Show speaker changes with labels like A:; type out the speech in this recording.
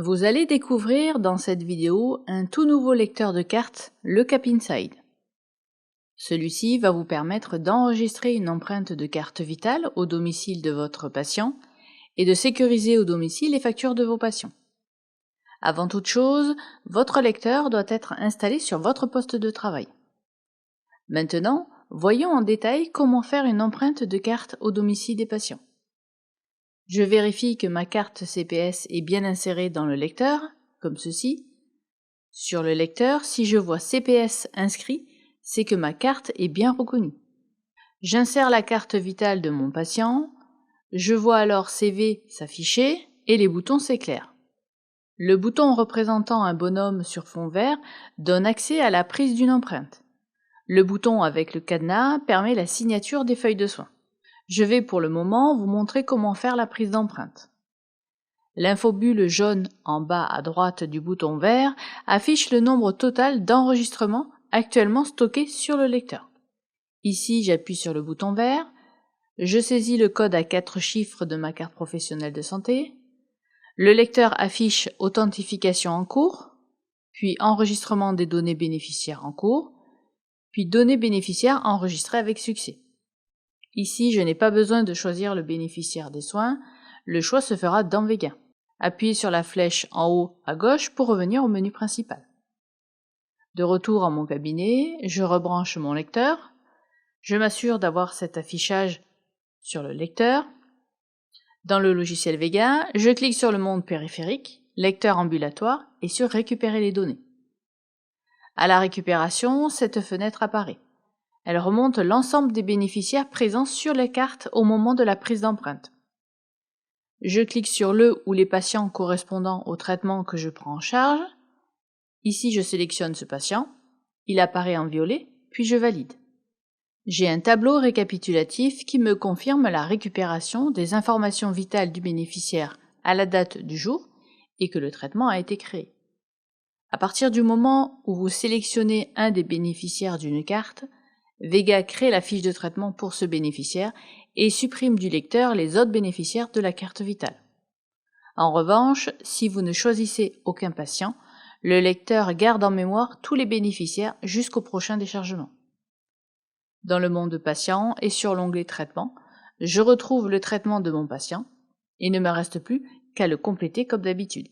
A: Vous allez découvrir dans cette vidéo un tout nouveau lecteur de cartes, le CapInside. Celui-ci va vous permettre d'enregistrer une empreinte de carte vitale au domicile de votre patient et de sécuriser au domicile les factures de vos patients. Avant toute chose, votre lecteur doit être installé sur votre poste de travail. Maintenant, voyons en détail comment faire une empreinte de carte au domicile des patients. Je vérifie que ma carte CPS est bien insérée dans le lecteur, comme ceci. Sur le lecteur, si je vois CPS inscrit, c'est que ma carte est bien reconnue. J'insère la carte vitale de mon patient, je vois alors CV s'afficher et les boutons s'éclairent. Le bouton représentant un bonhomme sur fond vert donne accès à la prise d'une empreinte. Le bouton avec le cadenas permet la signature des feuilles de soins. Je vais pour le moment vous montrer comment faire la prise d'empreinte. L'infobulle jaune en bas à droite du bouton vert affiche le nombre total d'enregistrements actuellement stockés sur le lecteur. Ici, j'appuie sur le bouton vert, je saisis le code à 4 chiffres de ma carte professionnelle de santé, le lecteur affiche authentification en cours, puis enregistrement des données bénéficiaires en cours, puis données bénéficiaires enregistrées avec succès. Ici, je n'ai pas besoin de choisir le bénéficiaire des soins, le choix se fera dans Vega. Appuyez sur la flèche en haut à gauche pour revenir au menu principal. De retour à mon cabinet, je rebranche mon lecteur, je m'assure d'avoir cet affichage sur le lecteur. Dans le logiciel Vega, je clique sur le monde périphérique, lecteur ambulatoire et sur récupérer les données. À la récupération, cette fenêtre apparaît. Elle remonte l'ensemble des bénéficiaires présents sur les cartes au moment de la prise d'empreinte. Je clique sur le ou les patients correspondant au traitement que je prends en charge. Ici, je sélectionne ce patient. Il apparaît en violet, puis je valide. J'ai un tableau récapitulatif qui me confirme la récupération des informations vitales du bénéficiaire à la date du jour et que le traitement a été créé. À partir du moment où vous sélectionnez un des bénéficiaires d'une carte, Vega crée la fiche de traitement pour ce bénéficiaire et supprime du lecteur les autres bénéficiaires de la carte vitale. En revanche, si vous ne choisissez aucun patient, le lecteur garde en mémoire tous les bénéficiaires jusqu'au prochain déchargement. Dans le monde patient et sur l'onglet traitement, je retrouve le traitement de mon patient et il ne me reste plus qu'à le compléter comme d'habitude.